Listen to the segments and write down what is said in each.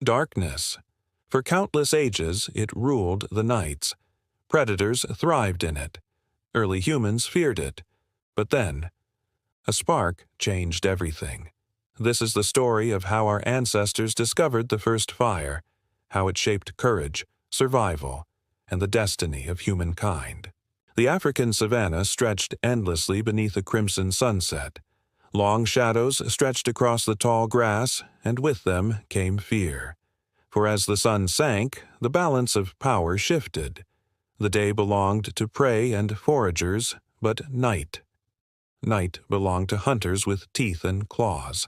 Darkness. For countless ages, it ruled the nights. Predators thrived in it. Early humans feared it. But then, a spark changed everything. This is the story of how our ancestors discovered the first fire, how it shaped courage, survival, and the destiny of humankind. The African savanna stretched endlessly beneath a crimson sunset. Long shadows stretched across the tall grass, and with them came fear. For as the sun sank, the balance of power shifted. The day belonged to prey and foragers, but night belonged to hunters with teeth and claws.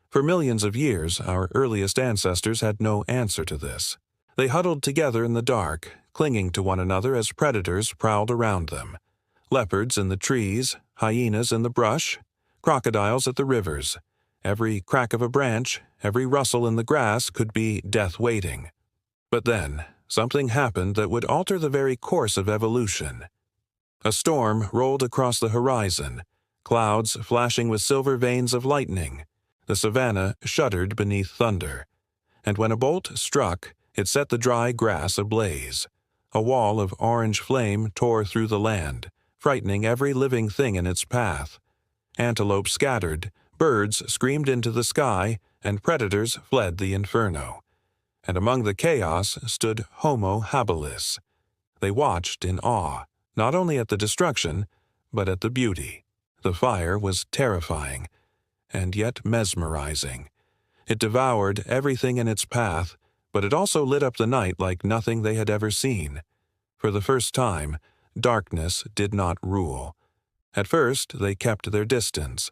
For millions of years, our earliest ancestors had no answer to this. They huddled together in the dark, clinging to one another as predators prowled around them. Leopards in the trees, hyenas in the brush, crocodiles at the rivers. Every crack of a branch, every rustle in the grass could be death waiting. But then, something happened that would alter the very course of evolution. A storm rolled across the horizon, clouds flashing with silver veins of lightning. The savanna shuddered beneath thunder. And when a bolt struck, it set the dry grass ablaze. A wall of orange flame tore through the land, frightening every living thing in its path. Antelope scattered, birds screamed into the sky, and predators fled the inferno. And among the chaos stood Homo habilis. They watched in awe, not only at the destruction, but at the beauty. The fire was terrifying, and yet mesmerizing. It devoured everything in its path, but it also lit up the night like nothing they had ever seen. For the first time, darkness did not rule. At first, they kept their distance.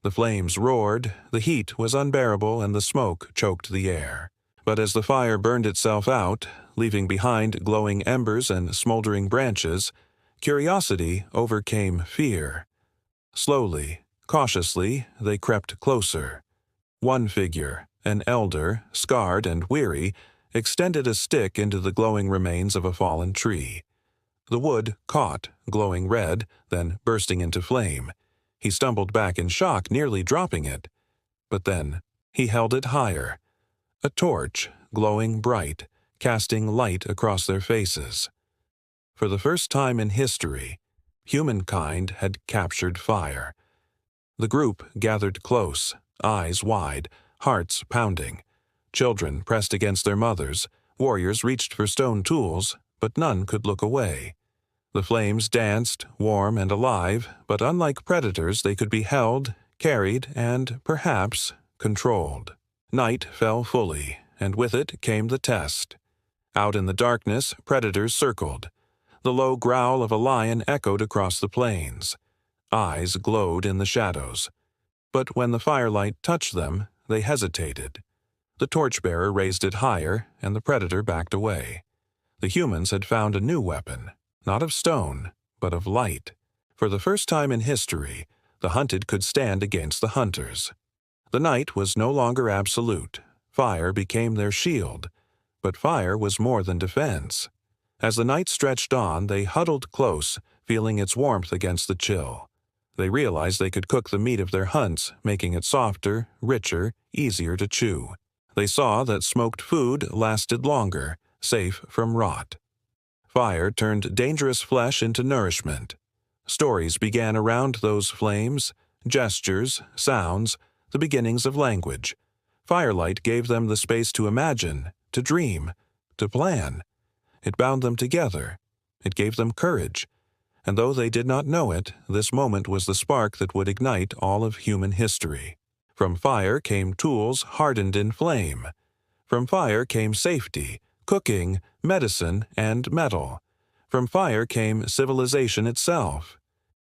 The flames roared, the heat was unbearable, and the smoke choked the air. But as the fire burned itself out, leaving behind glowing embers and smoldering branches, curiosity overcame fear. Slowly, cautiously, they crept closer. One figure, an elder, scarred and weary, extended a stick into the glowing remains of a fallen tree. The wood caught, glowing red, then bursting into flame. He stumbled back in shock, nearly dropping it. But then he held it higher. A torch, glowing bright, casting light across their faces. For the first time in history, humankind had captured fire. The group gathered close, eyes wide, hearts pounding. Children pressed against their mothers, warriors reached for stone tools, but none could look away. The flames danced, warm and alive, but unlike predators, they could be held, carried, and, perhaps, controlled. Night fell fully, and with it came the test. Out in the darkness, predators circled. The low growl of a lion echoed across the plains. Eyes glowed in the shadows. But when the firelight touched them, they hesitated. The torchbearer raised it higher, and the predator backed away. The humans had found a new weapon, not of stone, but of light. For the first time in history, the hunted could stand against the hunters. The night was no longer absolute. Fire became their shield. But fire was more than defense. As the night stretched on, they huddled close, feeling its warmth against the chill. They realized they could cook the meat of their hunts, making it softer, richer, easier to chew. They saw that smoked food lasted longer, safe from rot. Fire turned dangerous flesh into nourishment. Stories began around those flames, gestures, sounds, the beginnings of language. Firelight gave them the space to imagine, to dream, to plan. It bound them together. It gave them courage. And though they did not know it, this moment was the spark that would ignite all of human history. From fire came tools hardened in flame. From fire came safety, cooking, medicine, and metal. From fire came civilization itself.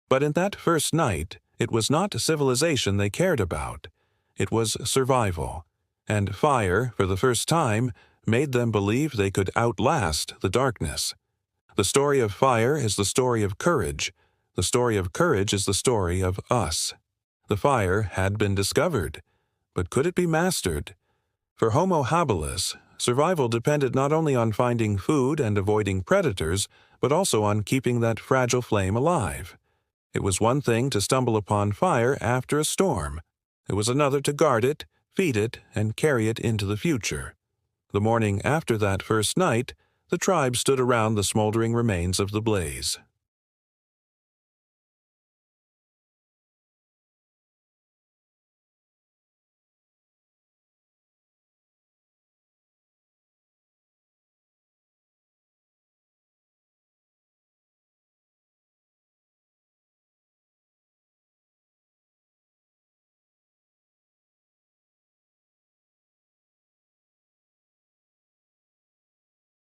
But in that first night, it was not civilization they cared about. It was survival. And fire, for the first time, made them believe they could outlast the darkness. The story of fire is the story of courage. The story of courage is the story of us. The fire had been discovered, but could it be mastered? For Homo habilis, survival depended not only on finding food and avoiding predators, but also on keeping that fragile flame alive. It was one thing to stumble upon fire after a storm. It was another to guard it, feed it, and carry it into the future. The morning after that first night, the tribe stood around the smoldering remains of the blaze.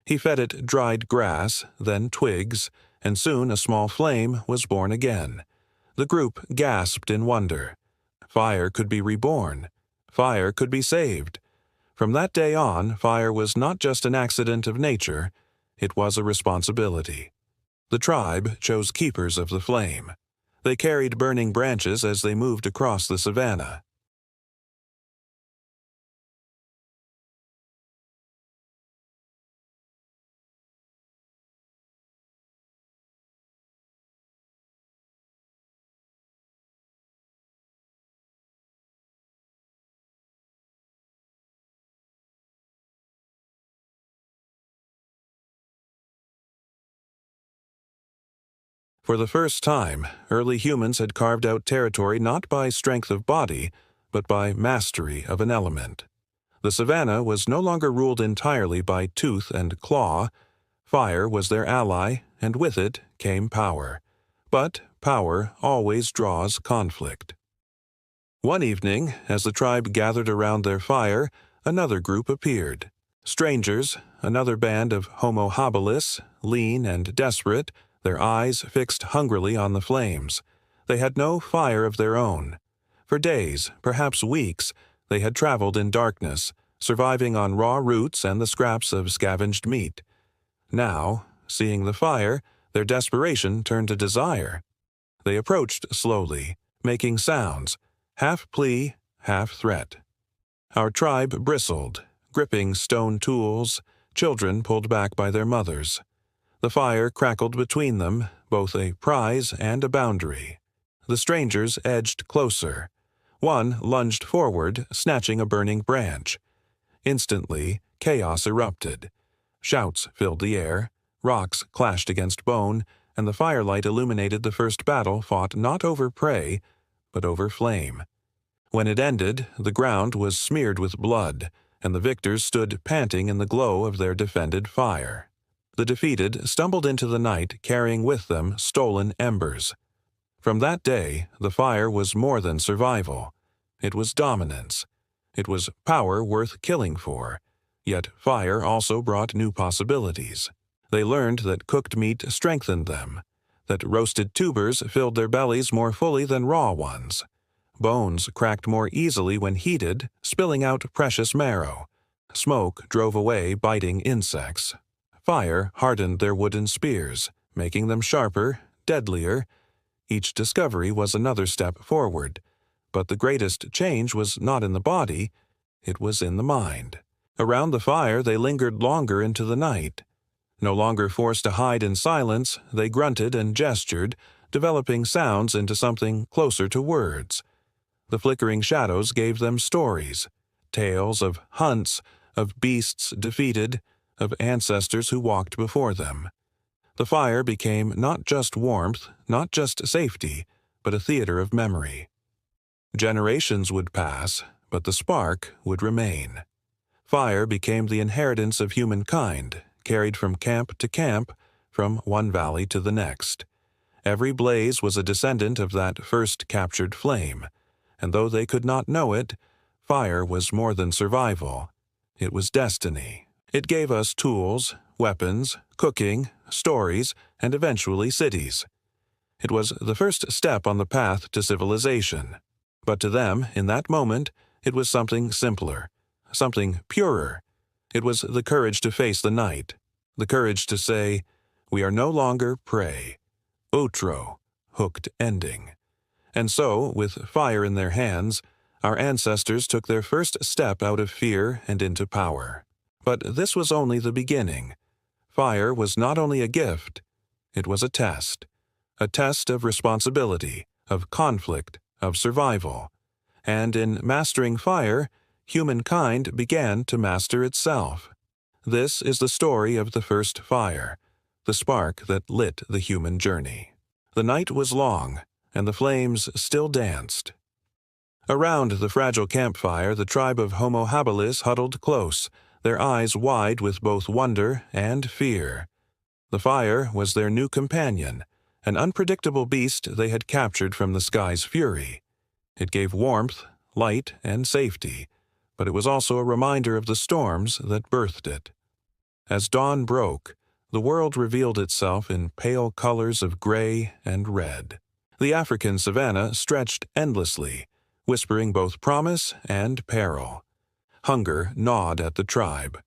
He fed it dried grass, then twigs, and soon a small flame was born again. The group gasped in wonder. Fire could be reborn. Fire could be saved. From that day on, fire was not just an accident of nature, it was a responsibility. The tribe chose keepers of the flame. They carried burning branches as they moved across the savanna. For the first time, early humans had carved out territory not by strength of body, but by mastery of an element. The savanna was no longer ruled entirely by tooth and claw. Fire was their ally, and with it came power. But power always draws conflict. One evening, as the tribe gathered around their fire, another group appeared. Strangers, another band of homo habilis, lean and desperate, their eyes fixed hungrily on the flames. They had no fire of their own. For days, perhaps weeks, they had traveled in darkness, surviving on raw roots and the scraps of scavenged meat. Now, seeing the fire, their desperation turned to desire. They approached slowly, making sounds, half plea, half threat. Our tribe bristled, gripping stone tools, children pulled back by their mothers. The fire crackled between them, both a prize and a boundary. The strangers edged closer. One lunged forward, snatching a burning branch. Instantly, chaos erupted. Shouts filled the air, rocks clashed against bone, and the firelight illuminated the first battle fought not over prey, but over flame. When it ended, the ground was smeared with blood, and the victors stood panting in the glow of their defended fire. The defeated stumbled into the night carrying with them stolen embers. From that day, the fire was more than survival. It was dominance. It was power worth killing for. Yet fire also brought new possibilities. They learned that cooked meat strengthened them, that roasted tubers filled their bellies more fully than raw ones. Bones cracked more easily when heated, spilling out precious marrow. Smoke drove away biting insects. Fire hardened their wooden spears, making them sharper, deadlier. Each discovery was another step forward. But the greatest change was not in the body, it was in the mind. Around the fire they lingered longer into the night. No longer forced to hide in silence, they grunted and gestured, developing sounds into something closer to words. The flickering shadows gave them stories, tales of hunts, of beasts defeated, of ancestors who walked before them. The fire became not just warmth, not just safety, but a theater of memory. Generations would pass, but the spark would remain. Fire became the inheritance of humankind, carried from camp to camp, from one valley to the next. Every blaze was a descendant of that first captured flame, and though they could not know it, fire was more than survival. It was destiny. It gave us tools, weapons, cooking, stories, and eventually cities. It was the first step on the path to civilization. But to them, in that moment, it was something simpler, something purer. It was the courage to face the night, the courage to say, "We are no longer prey." Outro, hooked ending. And so, with fire in their hands, our ancestors took their first step out of fear and into power. But this was only the beginning. Fire was not only a gift, it was a test of responsibility, of conflict, of survival. And in mastering fire, humankind began to master itself. This is the story of the first fire, the spark that lit the human journey. The night was long, and the flames still danced. Around the fragile campfire, the tribe of Homo habilis huddled close, their eyes wide with both wonder and fear. The fire was their new companion, an unpredictable beast they had captured from the sky's fury. It gave warmth, light, and safety, but it was also a reminder of the storms that birthed it. As dawn broke, the world revealed itself in pale colors of gray and red. The African savanna stretched endlessly, whispering both promise and peril. Hunger gnawed at the tribe.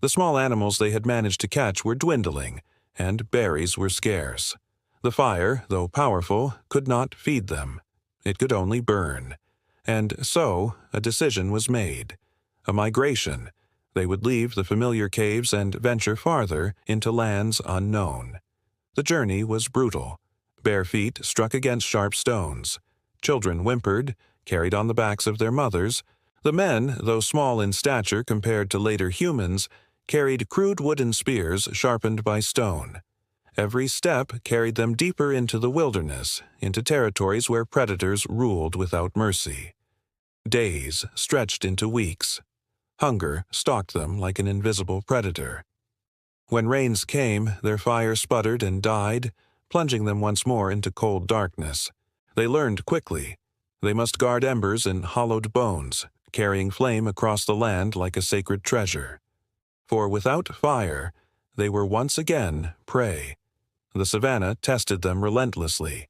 The small animals they had managed to catch were dwindling, and berries were scarce. The fire, though powerful, could not feed them. It could only burn. And so, a decision was made. A migration. They would leave the familiar caves and venture farther into lands unknown. The journey was brutal. Bare feet struck against sharp stones. Children whimpered, carried on the backs of their mothers. The men, though small in stature compared to later humans, carried crude wooden spears sharpened by stone. Every step carried them deeper into the wilderness, into territories where predators ruled without mercy. Days stretched into weeks. Hunger stalked them like an invisible predator. When rains came, their fire sputtered and died, plunging them once more into cold darkness. They learned quickly. They must guard embers in hollowed bones, carrying flame across the land like a sacred treasure. For without fire, they were once again prey. The savanna tested them relentlessly.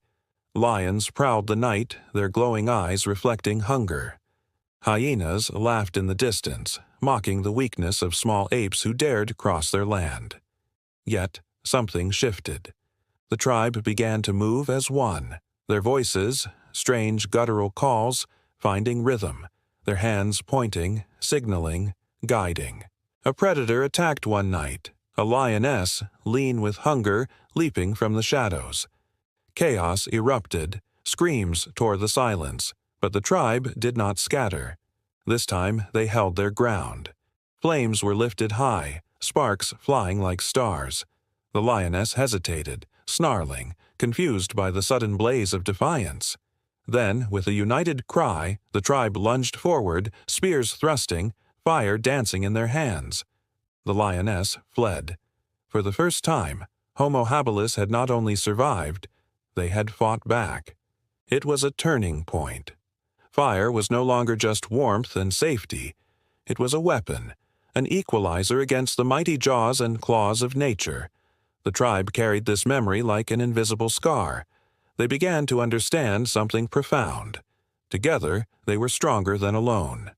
Lions prowled the night, their glowing eyes reflecting hunger. Hyenas laughed in the distance, mocking the weakness of small apes who dared cross their land. Yet something shifted. The tribe began to move as one, their voices, strange guttural calls, finding rhythm, their hands pointing, signaling, guiding. A predator attacked one night, a lioness, lean with hunger, leaping from the shadows. Chaos erupted, screams tore the silence, but the tribe did not scatter. This time they held their ground. Flames were lifted high, sparks flying like stars. The lioness hesitated, snarling, confused by the sudden blaze of defiance. Then, with a united cry, the tribe lunged forward, spears thrusting, fire dancing in their hands. The lioness fled. For the first time, Homo habilis had not only survived, they had fought back. It was a turning point. Fire was no longer just warmth and safety. It was a weapon, an equalizer against the mighty jaws and claws of nature. The tribe carried this memory like an invisible scar. They began to understand something profound. Together, they were stronger than alone.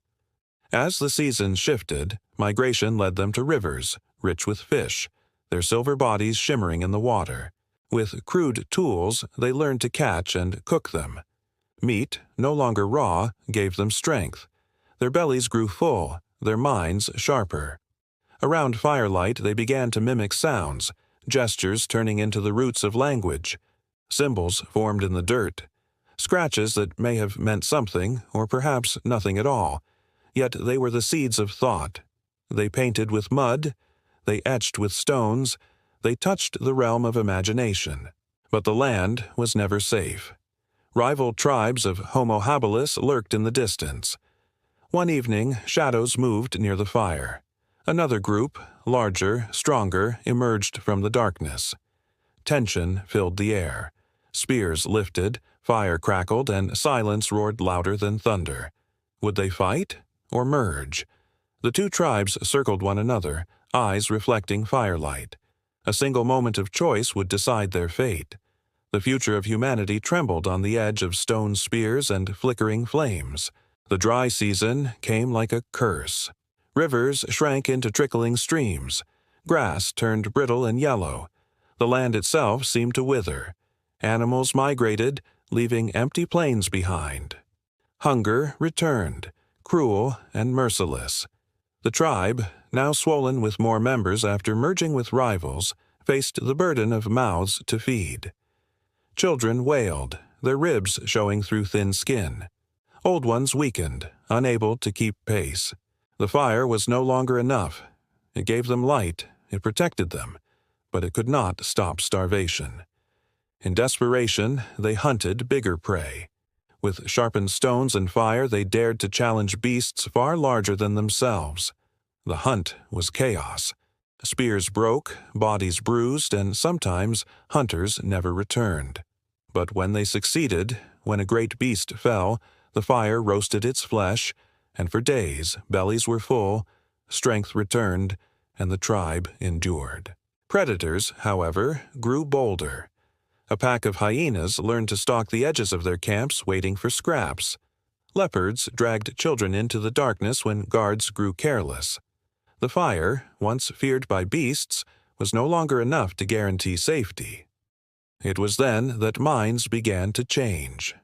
As the seasons shifted, migration led them to rivers, rich with fish, their silver bodies shimmering in the water. With crude tools, they learned to catch and cook them. Meat, no longer raw, gave them strength. Their bellies grew full, their minds sharper. Around firelight, they began to mimic sounds, gestures turning into the roots of language. Symbols formed in the dirt, scratches that may have meant something, or perhaps nothing at all. Yet they were the seeds of thought. They painted with mud, they etched with stones, they touched the realm of imagination. But the land was never safe. Rival tribes of Homo habilis lurked in the distance. One evening, shadows moved near the fire. Another group, larger, stronger, emerged from the darkness. Tension filled the air. Spears lifted, fire crackled, and silence roared louder than thunder. Would they fight or merge? The two tribes circled one another, eyes reflecting firelight. A single moment of choice would decide their fate. The future of humanity trembled on the edge of stone spears and flickering flames. The dry season came like a curse. Rivers shrank into trickling streams. Grass turned brittle and yellow. The land itself seemed to wither. Animals migrated, leaving empty plains behind. Hunger returned, cruel and merciless. The tribe, now swollen with more members after merging with rivals, faced the burden of mouths to feed. Children wailed, their ribs showing through thin skin. Old ones weakened, unable to keep pace. The fire was no longer enough. It gave them light, it protected them, but it could not stop starvation. In desperation, they hunted bigger prey. With sharpened stones and fire, they dared to challenge beasts far larger than themselves. The hunt was chaos. Spears broke, bodies bruised, and sometimes hunters never returned. But when they succeeded, when a great beast fell, the fire roasted its flesh, and for days bellies were full, strength returned, and the tribe endured. Predators, however, grew bolder. A pack of hyenas learned to stalk the edges of their camps waiting for scraps. Leopards dragged children into the darkness when guards grew careless. The fire, once feared by beasts, was no longer enough to guarantee safety. It was then that minds began to change.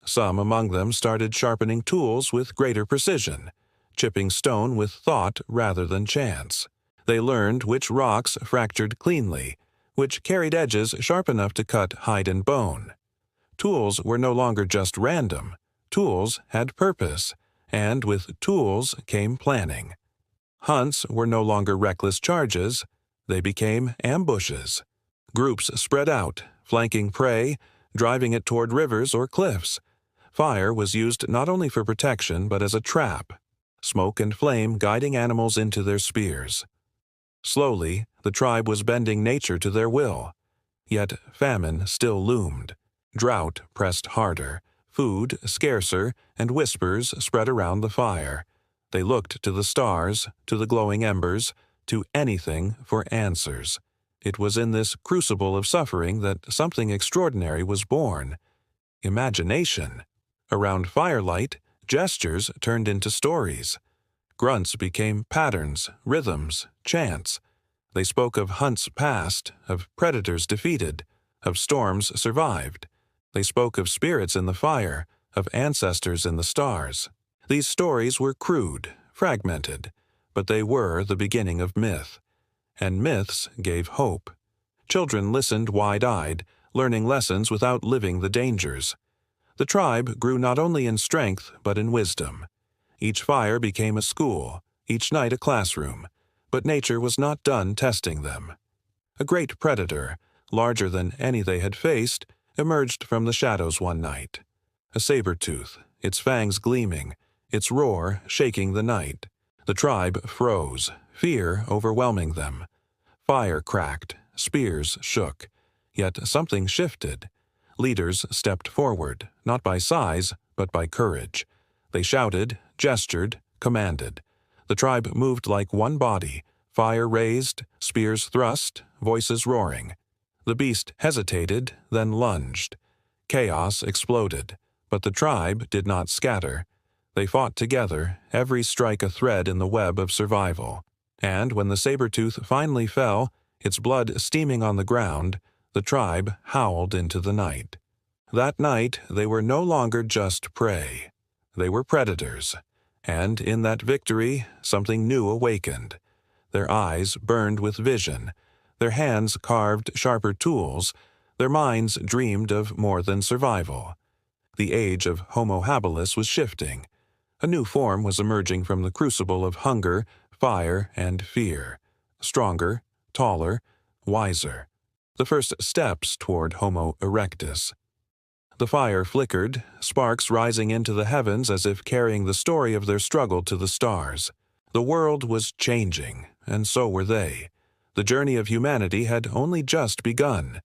Some among them started sharpening tools with greater precision, chipping stone with thought rather than chance. They learned which rocks fractured cleanly, which carried edges sharp enough to cut hide and bone. Tools were no longer just random. Tools had purpose, and with tools came planning. Hunts were no longer reckless charges. They became ambushes. Groups spread out, flanking prey, driving it toward rivers or cliffs. Fire was used not only for protection but as a trap, smoke and flame guiding animals into their spears. Slowly, the tribe was bending nature to their will. Yet famine still loomed. Drought pressed harder, food scarcer, and whispers spread around the fire. They looked to the stars, to the glowing embers, to anything for answers. It was in this crucible of suffering that something extraordinary was born. Imagination. Around firelight, gestures turned into stories. Grunts became patterns, rhythms, chants. They spoke of hunts past, of predators defeated, of storms survived. They spoke of spirits in the fire, of ancestors in the stars. These stories were crude, fragmented, but they were the beginning of myth. And myths gave hope. Children listened wide-eyed, learning lessons without living the dangers. The tribe grew not only in strength but in wisdom. Each fire became a school, each night a classroom, but nature was not done testing them. A great predator, larger than any they had faced, emerged from the shadows one night. A saber-tooth, its fangs gleaming, its roar shaking the night. The tribe froze, fear overwhelming them. Fire cracked, spears shook, yet something shifted. Leaders stepped forward, not by size, but by courage. They shouted, gestured, commanded. The tribe moved like one body, fire raised, spears thrust, voices roaring. The beast hesitated, then lunged. Chaos exploded, but the tribe did not scatter. They fought together, every strike a thread in the web of survival. And when the saber-tooth finally fell, its blood steaming on the ground, the tribe howled into the night. That night they were no longer just prey. They were predators. And in that victory, something new awakened. Their eyes burned with vision. Their hands carved sharper tools. Their minds dreamed of more than survival. The age of homo habilis was shifting. A new form was emerging from the crucible of hunger, fire, and fear. Stronger, taller, wiser. The first steps toward homo erectus. The fire flickered, sparks rising into the heavens as if carrying the story of their struggle to the stars. The world was changing, and so were they. The journey of humanity had only just begun.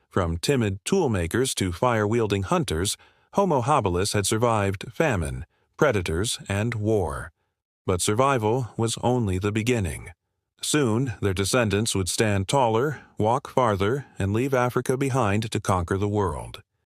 From timid toolmakers to fire-wielding hunters, homo habilis had survived famine, predators, and war. But survival was only the beginning. Soon, their descendants would stand taller, walk farther, and leave Africa behind to conquer the world.